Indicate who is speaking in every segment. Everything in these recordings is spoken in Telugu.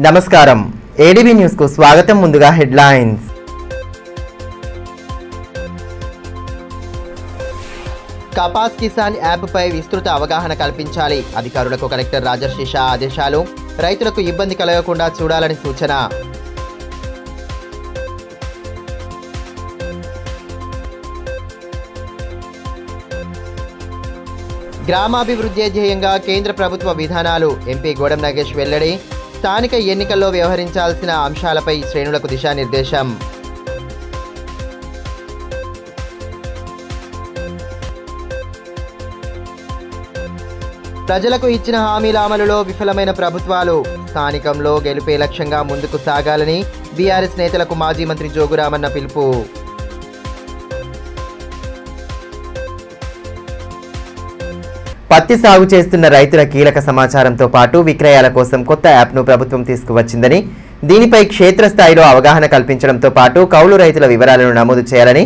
Speaker 1: నమస్కారం ఏడీబీ న్యూస్ కు స్వాగతం. ముందుగా హెడ్లైన్స్. కపాస్ కిసాన్ యాప్ పై విస్తృత అవగాహన కల్పించాలి. అధికారులకు కలెక్టర్ రాజర్షి షా ఆదేశాలు. రైతులకు ఇబ్బంది కలగకుండా చూడాలని సూచన. గ్రామాభివృద్ధి ధ్యేయంగా కేంద్ర ప్రభుత్వ విధానాలు. ఎంపీ గోడెం నాగేష్ వెల్లడి. స్థానిక ఎన్నికల్లో వ్యవహరించాల్సిన అంశాలపై శ్రేణులకు దిశానిర్దేశం. ప్రజలకు ఇచ్చిన హామీల అమలులో విఫలమైన ప్రభుత్వాలు. స్థానికంలో గెలుపే లక్ష్యంగా ముందుకు సాగాలని బీఆర్ఎస్ నేతలకు మాజీ మంత్రి జోగురామన్న పిలుపు. పత్తి సాగు చేస్తున్న రైతుల కీలక సమాచారంతో పాటు విక్రయాల కోసం కొత్త యాప్ను ప్రభుత్వం తీసుకువచ్చిందని, దీనిపై క్షేత్రస్థాయిలో అవగాహన కల్పించడంతో పాటు కౌలు రైతుల వివరాలను నమోదు చేయాలని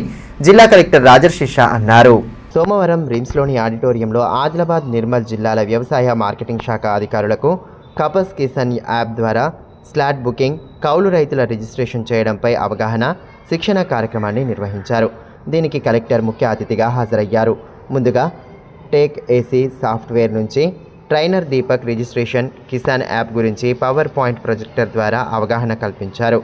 Speaker 1: జిల్లా కలెక్టర్ రాజర్షి షా అన్నారు. సోమవారం రిమ్స్లోని ఆడిటోరియంలో ఆదిలాబాద్, నిర్మల్ జిల్లాల వ్యవసాయ మార్కెటింగ్ శాఖ అధికారులకు కపాస్ కిసాన్ యాప్ ద్వారా స్లాట్ బుకింగ్, కౌలు రైతుల రిజిస్ట్రేషన్ చేయడంపై అవగాహన, శిక్షణ కార్యక్రమాన్ని నిర్వహించారు. దీనికి కలెక్టర్ ముఖ్య అతిథిగా హాజరయ్యారు. ముందుగా టేక్ ఏసీ సాఫ్ట్వేర్ నుంచి trainer Deepak registration Kisan app గురించి పవర్ పాయింట్ ప్రొజెక్టర్ ద్వారా అవగాహన కల్పించారు.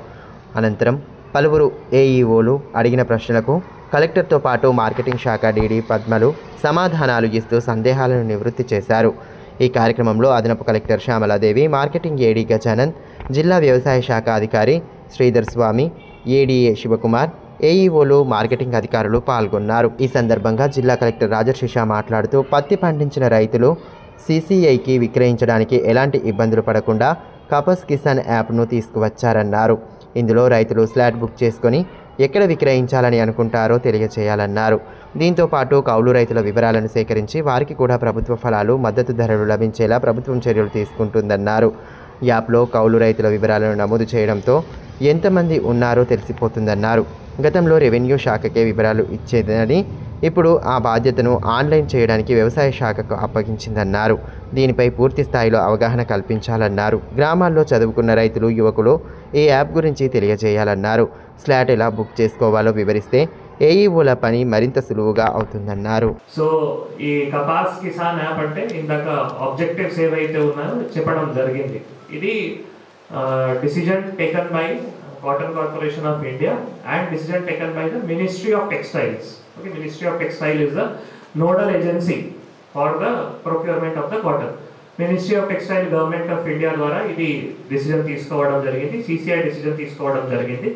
Speaker 1: అనంతరం పలువురు ఏఈఓలు అడిగిన ప్రశ్నలకు కలెక్టర్తో పాటు మార్కెటింగ్ శాఖ డీడీ పద్మలు సమాధానాలు ఇస్తూ సందేహాలను నివృత్తి చేశారు. ఈ కార్యక్రమంలో అదనపు కలెక్టర్ శ్యామలాదేవి, మార్కెటింగ్ ఏడీ గజానంద్, జిల్లా వ్యవసాయ శాఖ అధికారి శ్రీధర్ స్వామి, ఏడీఏ శివకుమార్, ఏఈఓలు, మార్కెటింగ్ అధికారులు పాల్గొన్నారు. ఈ సందర్భంగా జిల్లా కలెక్టర్ రాజర్షి షా మాట్లాడుతూ పత్తి పండించిన రైతులు సీసీఐకి విక్రయించడానికి ఎలాంటి ఇబ్బందులు పడకుండా కపాస్ కిసాన్ యాప్ను తీసుకువచ్చారన్నారు. ఇందులో రైతులు స్లాట్ బుక్ చేసుకొని ఎక్కడ విక్రయించాలని అనుకుంటారో తెలియజేయాలన్నారు. దీంతో పాటు కౌలు రైతుల వివరాలను సేకరించి వారికి కూడా ప్రభుత్వ ఫలాలు, మద్దతు ధరలు లభించేలా ప్రభుత్వం చర్యలు తీసుకుంటుందన్నారు. యాప్లో కౌలు రైతుల వివరాలను నమోదు చేయడంతో ఎంతమంది ఉన్నారో తెలిసిపోతుందన్నారు. గతంలో రెవెన్యూ శాఖకే వివరాలు ఇచ్చేదని, ఇప్పుడు ఆ బాధ్యతను ఆన్లైన్ చేయడానికి వ్యవసాయ శాఖకు అప్పగించిందన్నారు. దీనిపై పూర్తి స్థాయిలో అవగాహన కల్పించాలన్నారు. గ్రామాల్లో చదువుకున్న రైతులు, యువకులు ఈ యాప్ గురించి తెలియజేయాలన్నారు. స్లాట్ ఎలా బుక్ చేసుకోవాలో వివరిస్తే ఏఈఓల పని మరింత సులువుగా అవుతుందన్నారు.
Speaker 2: సో ఈ కపాస్ కిసాన్ యాప్ అంటే ఇందాక ఆబ్జెక్టివ్స్ ఏవైతే ఉన్నాయో చెప్పడం జరిగింది. ఇది decision taken by Cotton Corporation of India and decision taken by the Ministry of Textiles. Okay, Ministry of Textile is the nodal agency for the procurement of the cotton. Ministry of Textile, Government of India ద్వారా ఇది డిసిజన్ తీసుకోవడం జరిగింది. CCI డిసిజన్ తీసుకోవడం జరిగింది.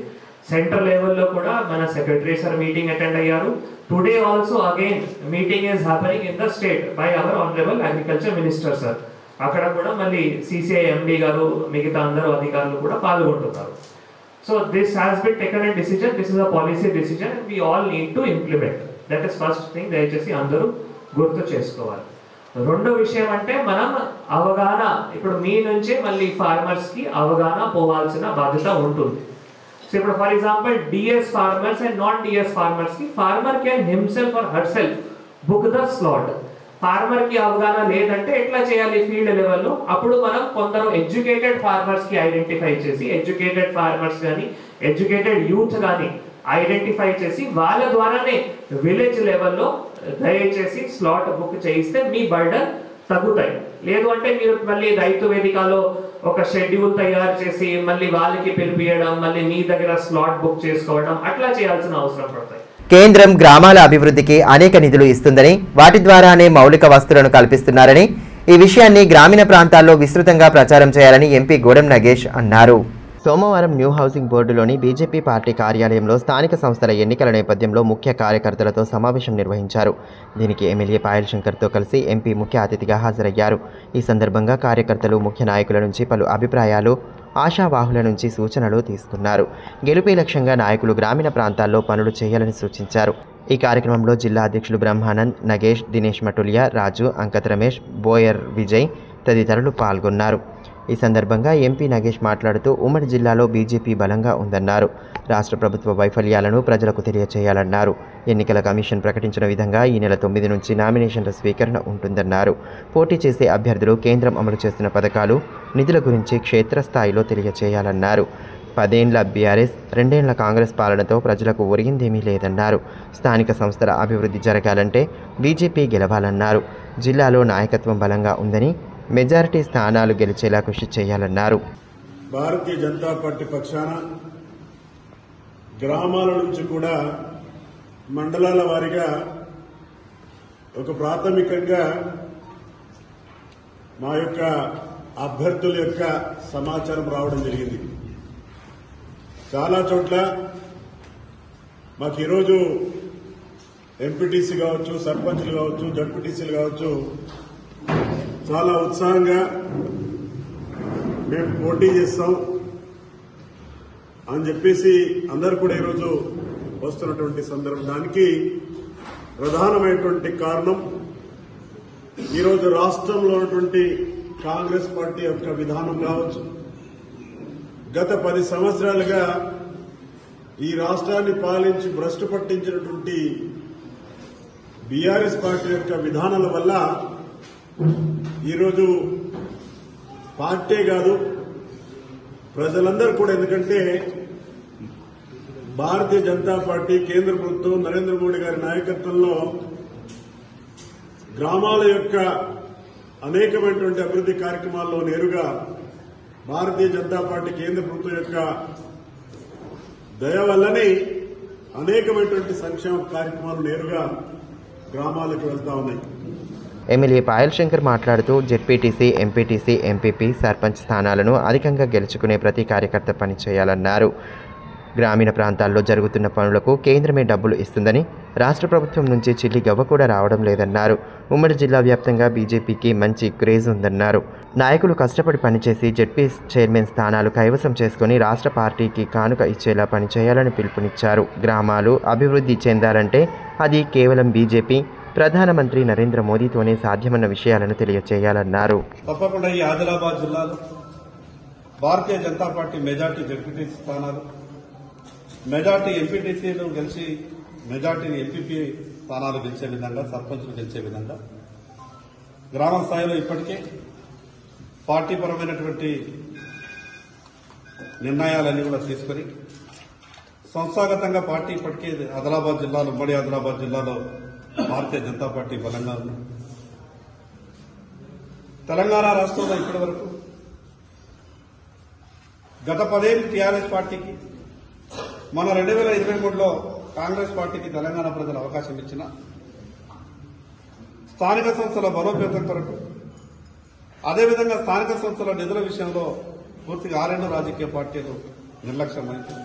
Speaker 2: సెంట్రల్ లెవెల్లో కూడా మన సెక్రటరీ సార్ మీటింగ్ అటెండ్ అయ్యారు. Today also again meeting is happening in the state by our honourable agriculture minister sir. అక్కడ కూడా మళ్ళీ CCI MD గారు, మిగతా అందరూ అధికారులు కూడా పాల్గొంటున్నారు. So this has been taken a decision. This is a policy decision and we all need to implement. That is first thing. దయచేసి అందరూ గుర్తు చేసుకోవాలి. రెండో విషయం అంటే మనం అవగాహన, ఇప్పుడు మీ నుంచి మళ్ళీ ఫార్మర్స్ కి అవగాహన పోవాల్సిన బాధ్యత ఉంటుంది. సో ఇప్పుడు for example DS farmers and non DS farmers కి farmer can himself or herself book the slot. Farmer కి అవగాహన లేదంటే ఎట్లా చేయాలి ఫీల్డ్ లెవెల్లో? అప్పుడు మనం కొందరు ఎడ్యుకేటెడ్ ఫార్మర్స్ కి ఐడెంటిఫై చేసి, ఎడ్యుకేటెడ్ ఫార్మర్స్ కానీ ఎడ్యుకేటెడ్ యూత్ కానీ ఐడెంటిఫై చేసి వాళ్ళ ద్వారానే విలేజ్ లెవెల్లో దయచేసి స్లాట్ బుక్ చేయిస్తే మీ బర్డన్ తగ్గుతాయి. లేదు అంటే మీరు మళ్ళీ రైతు వేదికలో ఒక షెడ్యూల్ తయారు చేసి మళ్ళీ వాళ్ళకి పిలిపియడం, మళ్ళీ మీ దగ్గర స్లాట్ బుక్ చేసుకోవడం, అట్లా చేయాల్సిన అవసరం పడతాయి.
Speaker 1: కేంద్రం గ్రామాల అభివృద్ధికి అనేక నిధులు ఇస్తుందని, వాటి ద్వారానే మౌలిక వస్తువులను కల్పిస్తున్నారని, ఈ విషయాన్ని గ్రామీణ ప్రాంతాల్లో విస్తృతంగా ప్రచారం చేయాలని ఎంపీ గోడెం నాగేష్ అన్నారు. సోమవారం న్యూ హౌసింగ్ బోర్డులోని బీజేపీ పార్టీ కార్యాలయంలో స్థానిక సంస్థల ఎన్నికల నేపథ్యంలో ముఖ్య కార్యకర్తలతో సమావేశం నిర్వహించారు. దీనికి ఎమ్మెల్యే పాయల్ శంకర్తో కలిసి ఎంపీ ముఖ్య అతిథిగా హాజరయ్యారు. ఈ సందర్భంగా కార్యకర్తలు ముఖ్య నాయకుల నుంచి పలు అభిప్రాయాలు, ఆశావాహుల నుంచి సూచనలు తీసుకున్నారు. గెలుపే లక్ష్యంగా నాయకులు గ్రామీణ ప్రాంతాల్లో పనులు చేయాలని సూచించారు. ఈ కార్యక్రమంలో జిల్లా అధ్యక్షులు బ్రహ్మానంద్, నగేష్, దినేష్ మటులియా, రాజు, అంకత్ రమేష్, బోయర్ విజయ్ తదితరులు పాల్గొన్నారు. ఈ సందర్భంగా ఎంపీ నగేష్ మాట్లాడుతూ ఉమ్మడి జిల్లాలో బీజేపీ బలంగా ఉందన్నారు. రాష్ట్ర ప్రభుత్వ వైఫల్యాలను ప్రజలకు తెలియచేయాలన్నారు. ఎన్నికల కమిషన్ ప్రకటించిన విధంగా ఈ నెల 9 నుంచి నామినేషన్ల స్వీకరణ ఉంటుందన్నారు. పోటీ చేసే అభ్యర్థులు కేంద్రం అమలు చేస్తున్న పథకాలు, నిధుల గురించి క్షేత్రస్థాయిలో తెలియచేయాలన్నారు. 10 ఏళ్ల బీఆర్ఎస్, 2 ఏళ్ల కాంగ్రెస్ పాలనతో ప్రజలకు ఒరిగిందేమీ లేదన్నారు. స్థానిక సంస్థల అభివృద్ధి జరగాలంటే బీజేపీ గెలవాలన్నారు. జిల్లాలో నాయకత్వం బలంగా ఉందని, మెజారిటీ స్థానాలు గెలిచేలా కృషి చేయాలన్నారు.
Speaker 3: భారతీయ జనతా పార్టీ పక్షాన గ్రామాల నుంచి కూడా మండలాల వారీగా ఒక ప్రాథమికంగా మా యొక్క అభ్యర్థుల యొక్క సమాచారం రావడం జరిగింది. చాలా చోట్ల మాకు ఈరోజు ఎంపీటీసీ కావచ్చు, సర్పంచ్లు కావచ్చు, జడ్పీటీసీలు కావచ్చు చాలా ఉత్సాహంగా మేము పోటీ చేస్తాం అని చెప్పేసి అందరూ కూడా ఈరోజు వస్తున్నటువంటి సందర్భం. దానికి ప్రధానమైనటువంటి కారణం ఈరోజు రాష్ట్రంలో ఉన్నటువంటి కాంగ్రెస్ పార్టీ యొక్క విధానం కావచ్చు. గత 10 సంవత్సరాలుగా ఈ రాష్ట్రాన్ని పాలించి భ్రష్టు పట్టించినటువంటి బీఆర్ఎస్ పార్టీ యొక్క విధానాల వల్ల ఈరోజు పార్టీ కాదు ప్రజలందరూ కూడా, ఎందుకంటే భారతీయ జనతా పార్టీ కేంద్ర ప్రభుత్వం నరేంద్ర మోడీ గారి నాయకత్వంలో గ్రామాల యొక్క అనేకమైనటువంటి అభివృద్ధి కార్యక్రమాల్లో నేరుగా భారతీయ జనతా పార్టీ కేంద్ర ప్రభుత్వం యొక్క దయ వల్లనే అనేకమైనటువంటి సంక్షేమ కార్యక్రమాలు నేరుగా గ్రామాలకు వెళ్తా ఉన్నాయి.
Speaker 1: ఎమ్మెల్యే పాయల్ శంకర్ మాట్లాడుతూ జెడ్పీటీసీ, ఎంపీటీసీ, ఎంపీపీ, సర్పంచ్ స్థానాలను అధికంగా గెలుచుకునే ప్రతి కార్యకర్త పనిచేయాలన్నారు. గ్రామీణ ప్రాంతాల్లో జరుగుతున్న పనులకు కేంద్రమే డబ్బులు ఇస్తుందని, రాష్ట్ర ప్రభుత్వం నుంచి చిల్లి గవ్వ కూడా రావడం లేదన్నారు. ఉమ్మడి జిల్లా వ్యాప్తంగా బీజేపీకి మంచి క్రేజ్ ఉందన్నారు. నాయకులు కష్టపడి పనిచేసి జెడ్పీ చైర్మన్ స్థానాలు కైవసం చేసుకుని రాష్ట్ర పార్టీకి కానుక ఇచ్చేలా పనిచేయాలని పిలుపునిచ్చారు. గ్రామాలు అభివృద్ధి చెందాలంటే అది కేవలం బీజేపీ, ప్రధానమంత్రి నరేంద్ర మోదీతోనే సాధ్యమన్న విషయాలను తెలియచేయాలన్నారు.
Speaker 4: తప్పకుండా ఈ ఆదిలాబాద్ జిల్లాలో Bharatiya Janata party majority ZPTC స్థానాలు, మెజార్టీ ఎంపీటీసీలు గెలిచి మెజార్టీ ఎంపీపీ స్థానాలు గెలిచే విధంగా, సర్పంచ్లు గెలిచే విధంగా గ్రామ స్థాయిలో ఇప్పటికే పార్టీ పరమైనటువంటి నిర్ణయాలన్నీ కూడా తీసుకుని సంస్థాగతంగా పార్టీ ఇప్పటికే ఆదిలాబాద్ జిల్లాలో, ఉమ్మడి ఆదిలాబాద్ జిల్లాలో భారతీయ జనతా పార్టీ బలంగా ఉంది. తెలంగాణ రాష్ట్రంలో ఇప్పటి వరకు గత 10 ఏళ్లు టీఆర్ఎస్ పార్టీకి, మన 2023లో కాంగ్రెస్ పార్టీకి తెలంగాణ ప్రజలు అవకాశం ఇచ్చిన స్థానిక సంస్థల బలోపేతం కొరకు, అదేవిధంగా స్థానిక సంస్థల నిధుల విషయంలో పూర్తిగా 6 రాజకీయ పార్టీలు నిర్లక్ష్యమైంది.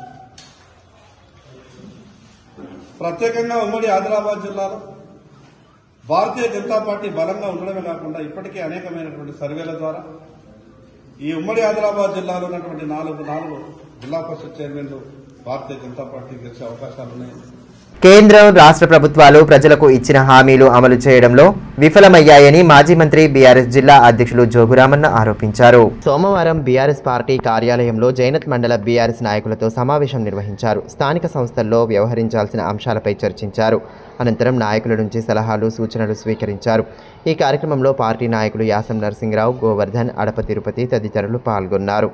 Speaker 4: ప్రత్యేకంగా ఉమ్మడి ఆదిలాబాద్ జిల్లాలో భారతీయ జనతా పార్టీ బలంగా ఉండడమే కాకుండా ఇప్పటికే అనేకమైనటువంటి సర్వేల ద్వారా ఈ ఉమ్మడి ఆదిలాబాద్ జిల్లాలో ఉన్నటువంటి 4 జిల్లా పరిషత్ చైర్మన్లు భారతీయ జనతా పార్టీ గెలిచే అవకాశాలున్నాయి.
Speaker 1: కేంద్రం, రాష్ట్ర ప్రభుత్వాలు ప్రజలకు ఇచ్చిన హామీలు అమలు చేయడంలో విఫలమయ్యాయని మాజీ మంత్రి బీఆర్ఎస్ జిల్లా అధ్యక్షులు జోగురామన్న ఆరోపించారు. సోమవారం బీఆర్ఎస్ పార్టీ కార్యాలయంలో జైనత్ మండల బీఆర్ఎస్ నాయకులతో సమావేశం నిర్వహించారు. స్థానిక సంస్థల్లో వ్యవహరించాల్సిన అంశాలపై చర్చించారు. అనంతరం నాయకుల నుంచి సలహాలు, సూచనలు స్వీకరించారు. ఈ కార్యక్రమంలో పార్టీ నాయకులు యాసం నరసింగరావు, గోవర్ధన్, అడప తిరుపతి తదితరులు పాల్గొన్నారు.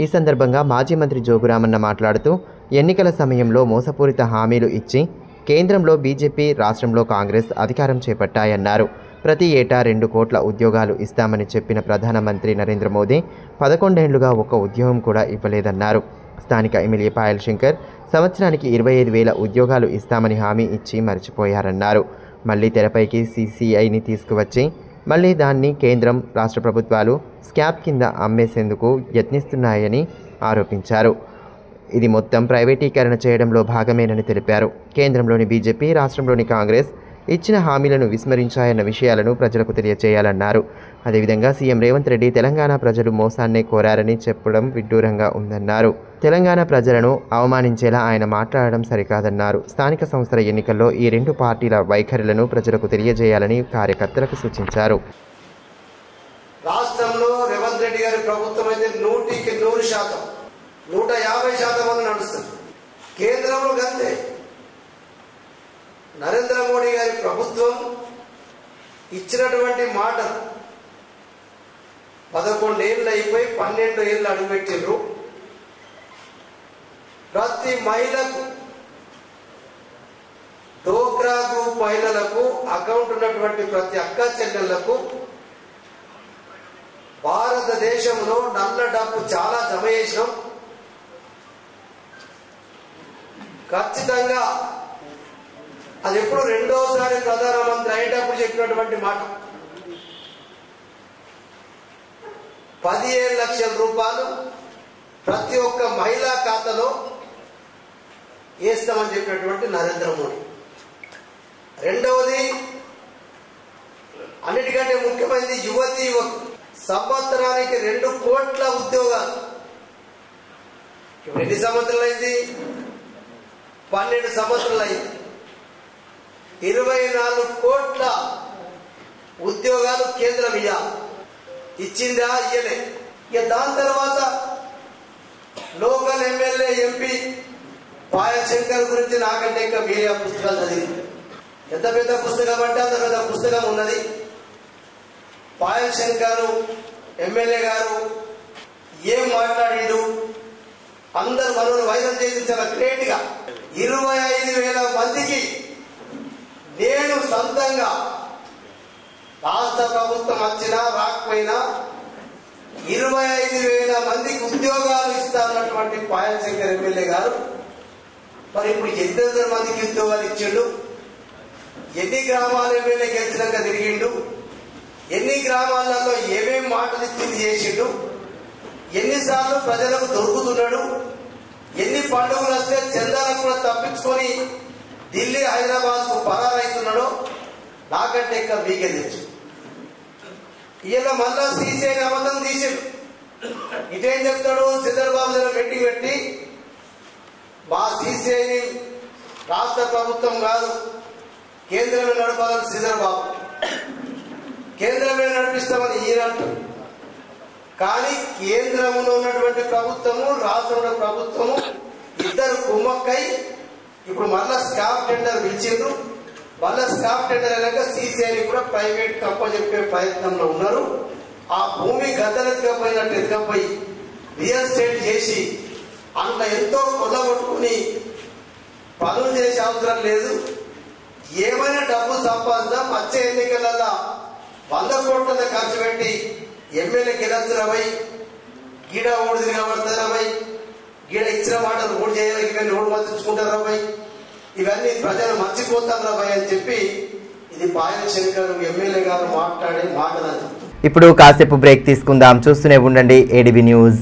Speaker 1: ఈ సందర్భంగా మాజీ మంత్రి జోగురామన్న మాట్లాడుతూ ఎన్నికల సమయంలో మోసపూరిత హామీలు ఇచ్చి కేంద్రంలో బీజేపీ, రాష్ట్రంలో కాంగ్రెస్ అధికారం చేపట్టాయన్నారు. ప్రతి ఏటా 2 కోట్ల ఉద్యోగాలు ఇస్తామని చెప్పిన ప్రధానమంత్రి నరేంద్ర మోదీ 11 ఏళ్లుగా ఒక్క ఉద్యోగం కూడా ఇవ్వలేదన్నారు. స్థానిక ఎమ్మెల్యే పాయల్ శంకర్ సంవత్సరానికి 25,000 ఉద్యోగాలు ఇస్తామని హామీ ఇచ్చి మర్చిపోయారన్నారు. మళ్లీ తెరపైకి సీసీఐని తీసుకువచ్చి మళ్లీ దాన్ని కేంద్రం, రాష్ట్ర ప్రభుత్వాలు స్కాప్ కింద అమ్మేసేందుకు యత్నిస్తున్నాయని ఆరోపించారు. ఇది మొత్తం ప్రైవేటీకరణ చేయడంలో భాగమేనని తెలిపారు. కేంద్రంలోని బీజేపీ, రాష్ట్రంలోని కాంగ్రెస్ ఇచ్చిన హామీలను విస్మరించాయన్న విషయాలను ప్రజలకు తెలియజేయాలన్నారు. అదేవిధంగా సీఎం రేవంత్ రెడ్డి తెలంగాణ ప్రజలు మోసాన్నే కోరారని చెప్పడం విడ్డూరంగా ఉందన్నారు. తెలంగాణ ప్రజలను అవమానించేలా ఆయన మాట్లాడడం సరికాదన్నారు. స్థానిక సంస్థల ఎన్నికల్లో ఈ 2 పార్టీల వైఖరులను ప్రజలకు తెలియజేయాలని కార్యకర్తలకు సూచించారు.
Speaker 5: రాష్ట్రంలో రేవంత్ రెడ్డి గారి ప్రభుత్వం అయితే 100% 150% నడుస్తుంది. కేంద్రంలో గంతే నరేంద్ర మోడీ గారి ప్రభుత్వం ఇచ్చినటువంటి మాట 11 ఏళ్ళు అయిపోయి 12 ఏళ్ళు అడుగుపెట్టిండ్రు. ప్రతి మహిళకు డోక్రా గ్రూప్ మహిళలకు అకౌంట్ ఉన్నటువంటి ప్రతి అక్క చెల్లెళ్లకు భారతదేశంలో నల్ల డబ్బు చాలా జమ చేసినాం. ఖచ్చితంగా అది ఎప్పుడు రెండోసారి ప్రధానమంత్రి అయ్యేటప్పుడు చెప్పినటువంటి మాట 15 లక్షల రూపాయలు ప్రతి ఒక్క మహిళా ఖాతాలో వేస్తామని చెప్పినటువంటి నరేంద్ర మోడీ. రెండవది అన్నిటికంటే ముఖ్యమైనది యువతి యువకులు సంవత్సరానికి 2 కోట్ల ఉద్యోగాలు. ఇప్పుడు ఎన్ని సంవత్సరాలు అయింది? 12 సంవత్సరాలు అయింది. 24 కోట్ల ఉద్యోగాలు కేంద్రం ఇచ్చిందా? ఇయ్యలే. ఇక దాని తర్వాత local MLA MP Payal Shankar గురించి నాకంటే ఇంకా మీరే పుస్తకాలు చదివి ఎంత పెద్ద పుస్తకం అంటే అంత పెద్ద పుస్తకం ఉన్నది. పాయల్ శంకర్ ఎమ్మెల్యే గారు ఏం మాట్లాడిండు అందరు మనల్ని వైరల్ చేసి చాలా గ్రేట్ గా 25,000 మందికి నేను సొంతంగా రాష్ట్ర ప్రభుత్వం వచ్చినా రాకపోయినా 25,000 మందికి ఉద్యోగాలు ఇస్తారన్నటువంటి పాయల్ శంకర్ ఎమ్మెల్యే గారు మరి ఇప్పుడు 800 మందికి ఉద్యోగాలు ఇచ్చిండు. ఎన్ని గ్రామాల ఎమ్మెల్యే గెలిచినాక తిరిగిండు, ఎన్ని గ్రామాలలో ఏమేమి మాటలు ఇచ్చింది చేసిండు, ఎన్నిసార్లు ప్రజలకు దొరుకుతున్నాడు, ఎన్ని పండుగలు వస్తే చందాలను కూడా తప్పించుకొని ఢిల్లీ హైదరాబాద్ కు పరారైతున్నాడో నాకంటే ఇంకా మీకే తెలుసు. ఈయన మళ్ళా సీసీఐని అబద్ధం తీసిండు. ఇటేం చెప్తాడు? చంద్రబాబు దగ్గర మీటింగ్ పెట్టి మా సీసీఐని రాష్ట్ర ప్రభుత్వం కాదు కేంద్రమే నడపాలని చంద్రబాబు, కేంద్రమే నడిపిస్తామని ఈయన అంటారు. కానీ కేంద్రంలో ఉన్నటువంటి ప్రభుత్వము రాష్ట్రంలో ప్రభుత్వము ఇద్దరు కుమ్మక్కై ఇప్పుడు మళ్ళా స్టాఫ్ టెండర్ పిలిచిండ్రు. మళ్ళా స్టాఫ్ టెండర్ అయినాక సీసీఐని కూడా ప్రైవేట్ కప్పచెప్పే ప్రయత్నంలో ఉన్నారు. ఆ భూమి గద్దెనెత్తుకపోయినట్టు ఎత్తుకపోయి రియల్ ఎస్టేట్ చేసి అంత ఎంతో కొల్లగొట్టుకుని పనులు చేసే అవసరం లేదు. ఏమైనా డబ్బు సంపాదిద్దాం, వచ్చే ఎన్నికలలో 100 కోట్ల ఖర్చు పెట్టి ఎమ్మెల్యే గెలత్తురమై గీడ ఓడి తిరగబడతారమై గీడ ఇచ్చిన మాటలు ఓడి చేయాలి, ఇవన్నీ ఓడి మర్చించుకుంటారమై ఇవన్నీ ప్రజలు మర్చిపోతారమై అని చెప్పి ఇది పాయల్ శంకర్ ఎమ్మెల్యే గారు మాట్లాడే మాటలు.
Speaker 1: ఇప్పుడు కాసేపు బ్రేక్ తీసుకుందాం. చూస్తూనే ఉండండి ADB news.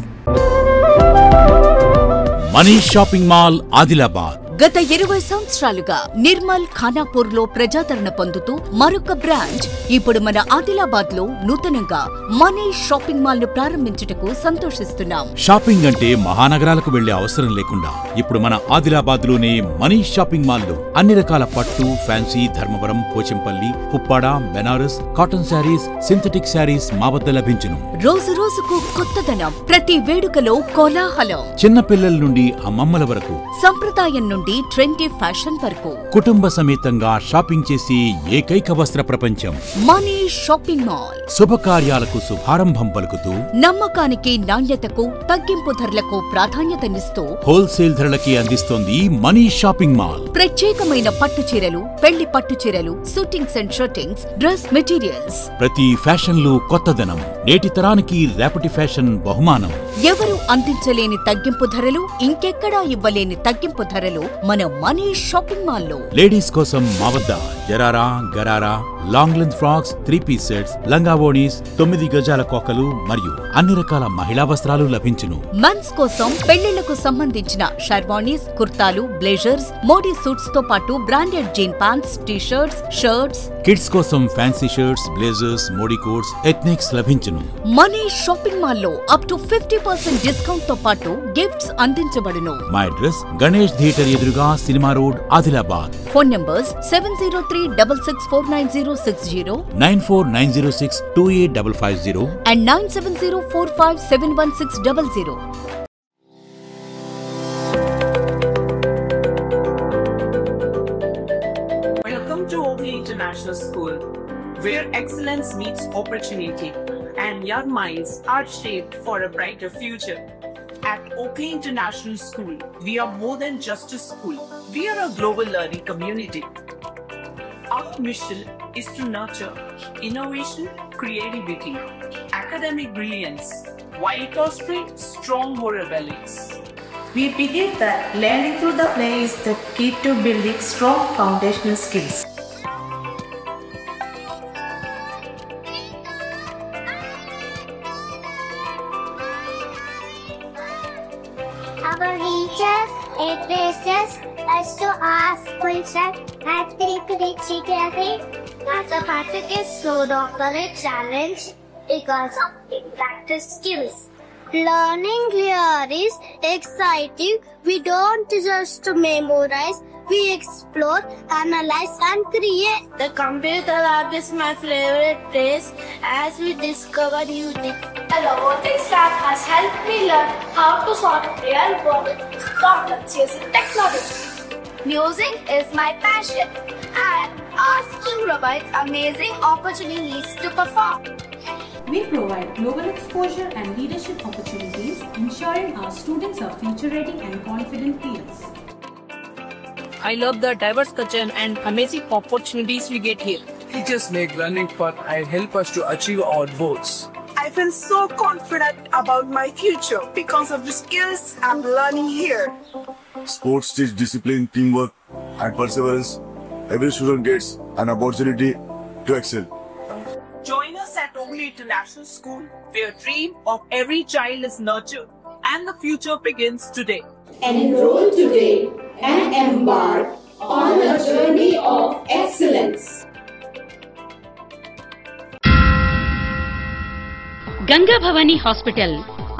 Speaker 6: Manish shopping mall Adilabad
Speaker 7: గత 20 సంవత్సరాలుగా నిర్మల్ ఖానాపూర్ లో ప్రజాదరణ పొందుతూ మరొక బ్రాంచ్ ఇప్పుడు మన ఆదిలాబాద్ లో నూతనంగా మనీష్ షాపింగ్ మాల్ ను ప్రారంభించుటకు సంతోషిస్తున్నాం.
Speaker 6: షాపింగ్ అంటే మహానగరాలకు వెళ్లే అవసరం లేకుండా ఇప్పుడు మన ఆదిలాబాద్ లోనే మనీష్ షాపింగ్ మాల్ లో అన్ని రకాల పట్టు, fancy, Dharmavaram, Pochampally, Puppada, Banaras, cotton saris, synthetic saris మా వద్ద లభించును.
Speaker 7: రోజు రోజుకు కొత్తదనం, ప్రతి వేడుకలో కోలాహలం.
Speaker 6: చిన్న పిల్లల నుండి అమ్మమ్మల వరకు,
Speaker 7: సంప్రదాయం నుండి ట్రెండీ ఫ్యాషన్ వరకు
Speaker 6: కుటుంబ సమేతంగా షాపింగ్ చేసి ఏకైక వస్త్ర ప్రపంచం
Speaker 7: మనీష్ షాపింగ్ మాల్.
Speaker 6: శుభకార్యాలకు శుభారంభం పలుకుతూ,
Speaker 7: నమ్మకానికి, నాణ్యతకు, తగ్గింపు ధరలకు ప్రాధాన్యతనిస్తూ
Speaker 6: హోల్సేల్ ధరలకి అందిస్తోంది మనీష్ షాపింగ్ మాల్.
Speaker 7: ప్రత్యేకమైన పట్టు చీరలు, పెళ్లి పట్టు చీరలు, shootings and shirtings, dress materials.
Speaker 6: ప్రతి ఫ్యాషన్ లో కొత్తదనం, నేటి తరానికి రేపటి ఫ్యాషన్ బహుమానం.
Speaker 7: ఎవరు అందించలేని తగ్గింపు ధరలు, ఇంకెక్కడా ఇవ్వలేని తగ్గింపు ధరలు మన మనీష్ షాపింగ్ మాల్ లో.
Speaker 6: లేడీస్ కోసం మా వద్ద జరారా, gharara, long length frocks, 3-piece sets, లంగావోణీస్, 9 గజాల కోకలు మరియు అన్ని రకాల మహిళా వస్త్రాలు లభించును.
Speaker 7: మెన్స్ కోసం పెళ్లిళ్లకు సంబంధించిన షర్వానీస్, కుర్తాలు, బ్లేజర్స్, మోడీ సూట్స్ తో పాటు branded jean pants, T-shirts, shirts.
Speaker 6: Kids కోసం fancy shirts, blazers, Modi coats, ethnics లభించును.
Speaker 7: మనీష్ షాపింగ్ మాల్ లో అప్ టు 50% డిస్కౌంట్ తో పాటు గిఫ్ట్స్ అందించబడును.
Speaker 6: మా అడ్రస్ గణేష్ థియేటర్ ఎదురుగా, cinema road, Adilabad.
Speaker 7: Phone numbers 703-6649-060,
Speaker 6: 9490628550
Speaker 7: and 9704571600.
Speaker 8: International School, where excellence meets opportunity and young minds are shaped for a brighter future. At Oakley International School, we are more than just a school. We are a global learning community. Our mission is to nurture innovation, creativity, academic brilliance, while fostering strong moral values.
Speaker 9: We believe that learning through the play is the key to building strong foundational skills.
Speaker 10: Our teachers encourage us to ask questions and think critically. Mathematics is so often a challenge because of practice skills. Learning here is exciting. We don't just memorize, we explore, analyze and create. The computer lab is my favorite place as we discover new things. The robotics lab has helped me learn how to solve real world problems using technology. Music is my passion and our school provides amazing opportunities to perform.
Speaker 11: We provide global exposure and leadership opportunities, ensuring our students are future-ready and confident peers.
Speaker 8: I love the diverse culture and amazing opportunities we get here.
Speaker 12: Teachers make learning fun and help us to achieve our goals.
Speaker 8: I feel so confident about my future because of the skills I'm learning here.
Speaker 13: Sports teach discipline, teamwork, and perseverance. Every student gets an opportunity to excel.
Speaker 8: Join us at Oakley International School, where dream of every child is nurtured and the future begins today.
Speaker 14: Enroll today and embark on a journey of excellence.
Speaker 15: Ganga Bhavani hospital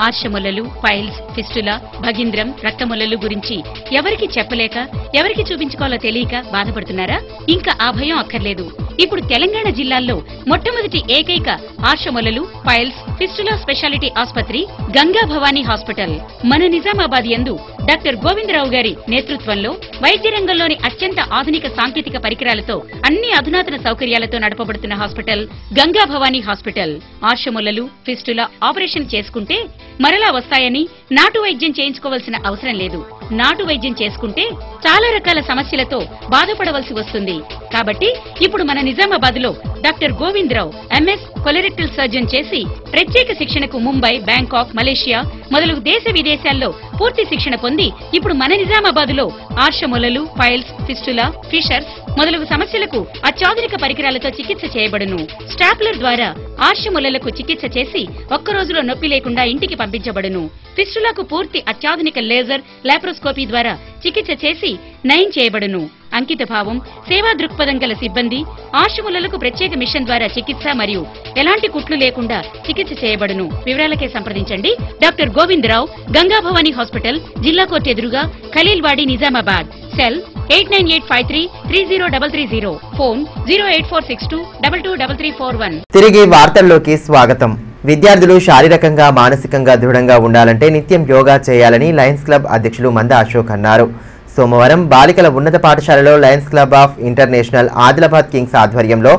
Speaker 15: ఆర్షములలు, పైల్స్, ఫిస్టులా, భగింద్రం, రక్తములలు గురించి ఎవరికి చెప్పలేక ఎవరికి చూపించుకోవాలో తెలియక బాధపడుతున్నారా? ఇంకా ఆ భయం అక్కర్లేదు. ఇప్పుడు తెలంగాణ జిల్లాల్లో మొట్టమొదటి ఏకైక ఆర్షములలు, పైల్స్, ఫిస్టులా స్పెషాలిటీ ఆసుపత్రి గంగా భవానీ హాస్పిటల్ మన నిజామాబాద్ యందు డాక్టర్ గోవిందరావు గారి నేతృత్వంలో వైద్య రంగంలోని అత్యంత ఆధునిక సాంకేతిక పరికరాలతో అన్ని అధునాతన సౌకర్యాలతో నడపబడుతున్న హాస్పిటల్ గంగా భవానీ హాస్పిటల్. ఆర్షములలు, ఫిస్టులా ఆపరేషన్ చేసుకుంటే మరలా వస్తాయని నాటు వైద్యం చేయించుకోవాల్సిన అవసరం లేదు. నాటు వైద్యం చేసుకుంటే చాలా రకాల సమస్యలతో బాధపడవలసి వస్తుంది. కాబట్టి ఇప్పుడు మన నిజామాబాద్ లో doctor Govindarao MS colorectal surgeon చేసి ప్రత్యేక శిక్షణకు ముంబై, బ్యాంకాక్, మలేషియా మొదలగు దేశ విదేశాల్లో పూర్తి శిక్షణ పొంది ఇప్పుడు మన నిజామాబాద్ లో ఆర్షములలు, పైల్స్, ఫిస్టులా, ఫిషర్స్ మొదలగు సమస్యలకు అత్యాధునిక పరికరాలతో చికిత్స చేయబడును. స్టాప్లర్ ద్వారా ఆర్షములలకు చికిత్స చేసి ఒక్క రోజులో నొప్పి లేకుండా ఇంటికి పంపించబడును. ఫిస్టులకు పూర్తి అత్యాధునిక లేజర్, లాప్రోస్కోపీ ద్వారా చికిత్స చేసి నయం చేయబడును. అంకిత భావం, సేవా దృక్పథం గల సిబ్బంది, ఆర్షములలకు ప్రత్యేక మిషన్ ద్వారా చికిత్స మరియు ఎలాంటి కుట్లు లేకుండా చికిత్స చేయబడును. వివరాలకే సంప్రదించండి డాక్టర్ గోవిందరావు, గంగా భవానీ హాస్పిటల్, జిల్లా కోర్టు ఎదురుగా, ఖలీల్వాడి, నిజామాబాద్. Cell 8985330330, phone 08462223341.
Speaker 1: తిరిగి వార్తల్లోకి స్వాగతం. విద్యార్థులు శారీరకంగా, మానసికంగా దృఢంగా ఉండాలంటే నిత్యం యోగా చేయాలని లయన్స్ క్లబ్ అధ్యక్షులు మంద అశోక్ అన్నారు. సోమవారం బాలికల ఉన్నత పాఠశాలలో Lions club of international Adilabad Kings ఆధ్వర్యంలో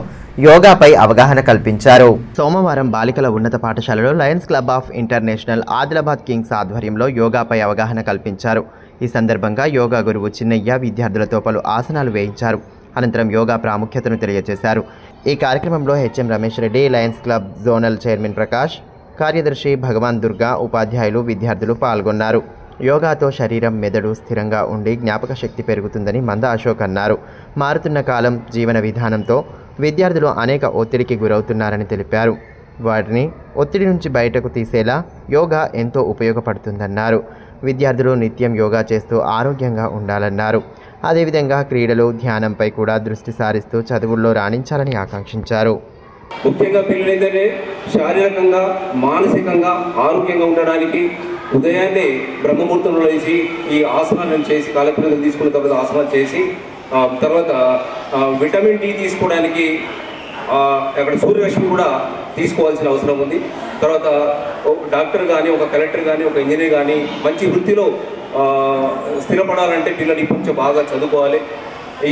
Speaker 1: యోగాపై అవగాహన కల్పించారు. సోమవారం బాలికల ఉన్నత పాఠశాలలో Lions club of international Adilabad Kings ఆధ్వర్యంలో యోగాపై అవగాహన కల్పించారు. ఈ సందర్భంగా యోగా గురువు చిన్నయ్య విద్యార్థులతో పలు ఆసనాలు వేయించారు. అనంతరం యోగా ప్రాముఖ్యతను తెలియజేశారు. ఈ కార్యక్రమంలో HM Ramesh Reddy, Lions club zonal chairman Prakash, కార్యదర్శి భగవాన్ దుర్గా, ఉపాధ్యాయులు, విద్యార్థులు పాల్గొన్నారు. యోగాతో శరీరం, మెదడు స్థిరంగా ఉండి జ్ఞాపక శక్తి పెరుగుతుందని మంద అశోక్ అన్నారు. మారుతున్న కాలం, జీవన విధానంతో విద్యార్థులు అనేక ఒత్తిడికి గురవుతున్నారని తెలిపారు. వాటిని ఒత్తిడి నుంచి బయటకు తీసేలా యోగా ఎంతో ఉపయోగపడుతుందన్నారు. విద్యార్థులు నిత్యం యోగా చేస్తూ ఆరోగ్యంగా ఉండాలన్నారు. అదేవిధంగా క్రీడలు, ధ్యానంపై కూడా దృష్టి సారిస్తూ చదువుల్లో రాణించాలని ఆకాంక్షించారు.
Speaker 16: ముఖ్యంగా పిల్లలు ఏంటంటే శారీరకంగా, మానసికంగా ఆరోగ్యంగా ఉండడానికి ఉదయాన్నే బ్రహ్మముహూర్తంలో లేచి ఈ ఆసనాలను చేసి, కాలకృతులు తీసుకున్న తర్వాత ఆసనాలు చేసి, తర్వాత విటమిన్ డి తీసుకోవడానికి అక్కడ సూర్యరశ్మి కూడా తీసుకోవాల్సిన అవసరం ఉంది. తర్వాత డాక్టర్ కానీ, ఒక కలెక్టర్ కానీ, ఒక ఇంజనీర్ కానీ మంచి వృత్తిలో స్థిరపడాలంటే పిల్లలు కొంచెం బాగా చదువుకోవాలి.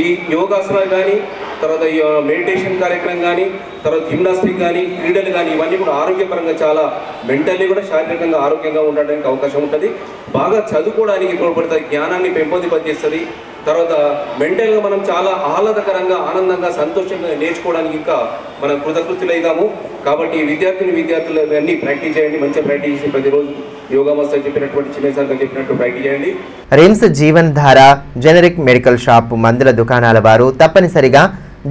Speaker 16: ఈ యోగాసనాలు కానీ తర్వాత మెడిటేషన్ కార్యక్రమం కానీ, తర్వాత జిమ్నాస్టిక్ కానీ, క్రీడలు కానీ, ఇవన్నీ కూడా ఆరోగ్యపరంగా చాలా మెంటల్లీ కూడా శారీరకంగా ఆరోగ్యంగా ఉండడానికి అవకాశం ఉంటుంది. బాగా చదువుకోవడానికి తోడ్పడుతుంది, జ్ఞానాన్ని పెంపొందింపజేస్తుంది. తర్వాత మెంటల్గా మనం చాలా ఆహ్లాదకరంగా, ఆనందంగా, సంతోషంగా నేర్చుకోవడానికి ఇంకా మనం కృతకృతులైదాము. కాబట్టి విద్యార్థులు అన్నీ ప్రాక్టీస్ చేయండి, మంచిగా ప్రాక్టీస్ చేసి ప్రతిరోజు యోగా మాస్టర్ చెప్పినటువంటి చిన్న సార్ చెప్పినట్టు ప్రాక్టీస్ చేయండి.
Speaker 1: రిమ్స్ జీవన్ ధార జెనరిక్ మెడికల్ షాప్ మందుల దుకాణాల వారు తప్పనిసరిగా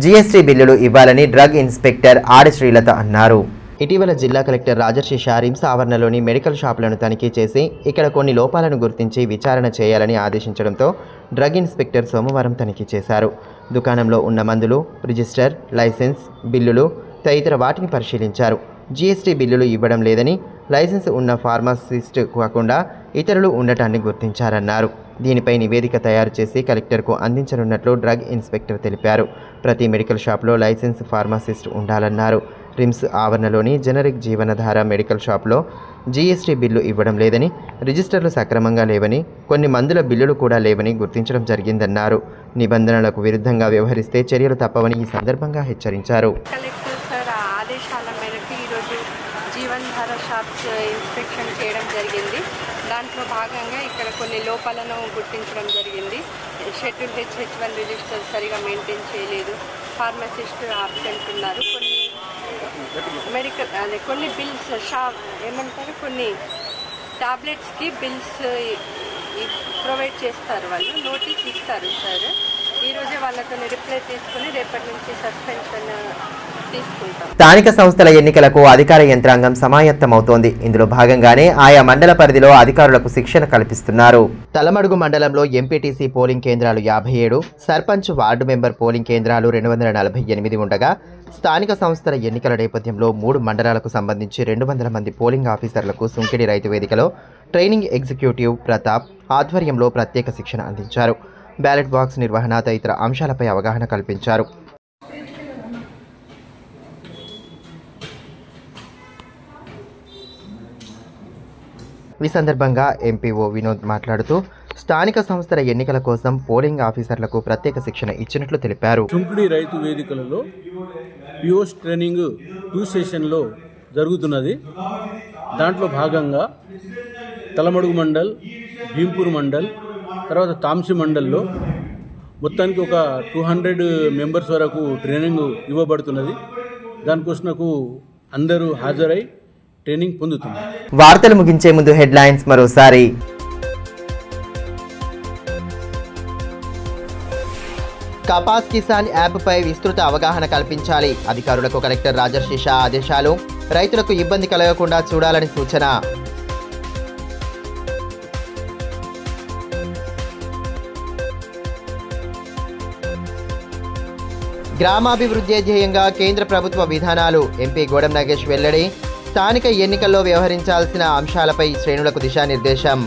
Speaker 1: జీఎస్టీ బిల్లులు ఇవ్వాలని డ్రగ్ ఇన్స్పెక్టర్ ఆర్ శ్రీలత అన్నారు. ఇటీవల జిల్లా కలెక్టర్ రాజర్షి షా రిమ్స్ ఆవరణలోని మెడికల్ షాపులను తనిఖీ చేసి ఇక్కడ కొన్ని లోపాలను గుర్తించి విచారణ చేయాలని ఆదేశించడంతో డ్రగ్ ఇన్స్పెక్టర్ సోమవారం తనిఖీ చేశారు. దుకాణంలో ఉన్న మందులు, రిజిస్టర్, లైసెన్స్, బిల్లులు తదితర వాటిని పరిశీలించారు. జీఎస్టీ బిల్లులు ఇవ్వడం లేదని, లైసెన్స్ ఉన్న ఫార్మసిస్ట్ కాకుండా ఇతరులు ఉండటాన్ని గుర్తించారన్నారు. దీనిపై నివేదిక తయారు చేసి కలెక్టర్కు అందించనున్నట్లు డ్రగ్ ఇన్స్పెక్టర్ తెలిపారు. ప్రతి మెడికల్ షాప్లో లైసెన్స్ ఫార్మసిస్ట్ ఉండాలన్నారు. రిమ్స్ ఆవరణలోని జెనరిక్ జీవనధార మెడికల్ షాప్లో జీఎస్టీ బిల్లు ఇవ్వడం లేదని, రిజిస్టర్లు సక్రమంగా లేవని, కొన్ని మందుల బిల్లులు కూడా లేవని గుర్తించడం జరిగిందన్నారు. నిబంధనలకు విరుద్ధంగా వ్యవహరిస్తే చర్యలు తప్పవని ఈ సందర్భంగా హెచ్చరించారు.
Speaker 17: కలెక్టర్ సార్ ఆదేశాల మేరకు ఈరోజు జీవనధార షాప్స్ ఇన్స్పెక్షన్ చేయడం జరిగింది. దాంట్లో భాగంగా ఇక్కడ కొన్ని లోపాలను గుర్తించడం జరిగింది. షెడ్యూల్ H1 రిజిస్టర్ సరిగా మెయింటైన్ చేయలేదు, ఫార్మసిస్ట్ ఆబ్సెంట్ ఉన్నారు, కొన్ని బిల్స్ కొన్ని టాబ్లెట్స్కి బిల్స్ ప్రొవైడ్ చేస్తారు, వాళ్ళు నోటీస్ ఇస్తారు సార్. ఈరోజే వాళ్ళతో రిప్లై తీసుకుని రేపటి నుంచి సస్పెన్షన్ తీసుకుంటాం.
Speaker 1: స్థానిక సంస్థల ఎన్నికలకు అధికార యంత్రాంగం సమాయత్తమవుతోంది. ఇందులో భాగంగానే ఆయా మండల పరిధిలో అధికారులకు శిక్షణ కల్పిస్తున్నారు. తలమడుగు మండలంలో ఎంపీటీసీ పోలింగ్ కేంద్రాలు 57, సర్పంచ్ వార్డు మెంబర్ పోలింగ్ కేంద్రాలు 248 ఉండగా స్థానిక సంస్థల ఎన్నికల నేపథ్యంలో 3 మండలాలకు సంబంధించి 200 మంది పోలింగ్ ఆఫీసర్లకు సుంకిడి రైతు వేదికలో ట్రైనింగ్ ఎగ్జిక్యూటివ్ ప్రతాప్ ఆధ్వర్యంలో ప్రత్యేక శిక్షణ అందించారు. బ్యాలెట్ బాక్స్ నిర్వహణ తదితర అంశాలపై అవగాహన కల్పించారు. ఈ సందర్భంగా ఎంపీఓ వినోద్ మాట్లాడుతూ స్థానిక సంస్థల ఎన్నికల కోసం పోలింగ్ ఆఫీసర్లకు ప్రత్యేక శిక్షణ ఇచ్చినట్లు తెలిపారు.
Speaker 18: సుంకిడి రైతు వేదికలలో పిఓస్ ట్రైనింగ్ 2 సెషన్లో జరుగుతున్నది. దాంట్లో భాగంగా తలమడుగు మండల్, భీంపూర్ మండల్, తర్వాత తాంసి మండల్లో మొత్తానికి ఒక 200 మెంబర్స్ వరకు ట్రైనింగ్ ఇవ్వబడుతున్నది. దానికోసం అందరూ హాజరై ట్రైనింగ్ పొందుతున్నారు.
Speaker 1: వార్తలు ముగించే ముందు హెడ్లైన్స్ మరోసారి. కపాస్ కిసాన్ యాప్పై విస్తృత అవగాహన కల్పించాలి. అధికారులకు కలెక్టర్ రాజర్షి షా ఆదేశాలు. రైతులకు ఇబ్బంది కలగకుండా చూడాలని సూచన. గ్రామాభివృద్ధి ధ్యేయంగా కేంద్ర ప్రభుత్వ విధానాలు. ఎంపీ గోడం నాగేష్ వెల్లడి. స్థానిక ఎన్నికల్లో వ్యవహరించాల్సిన అంశాలపై శ్రేణులకు దిశానిర్దేశం.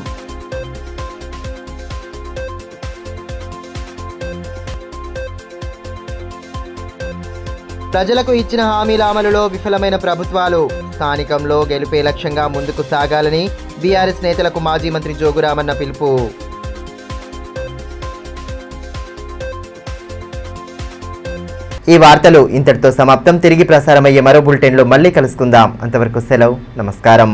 Speaker 1: ప్రజలకు ఇచ్చిన హామీల అమలులో విఫలమైన ప్రభుత్వాలు. స్థానికంలో గెలుపే లక్ష్యంగా ముందుకు సాగాలని బీఆర్ఎస్ నేతలకు మాజీ మంత్రి జోగురామన్న పిలుపు. ఈ వార్తలు ఇంతటితో సమాప్తం. తిరిగి ప్రసారమయ్యే మరో బులెటిన్లో మళ్ళీ కలుసుకుందాం. అంతవరకు సెలవు. నమస్కారం.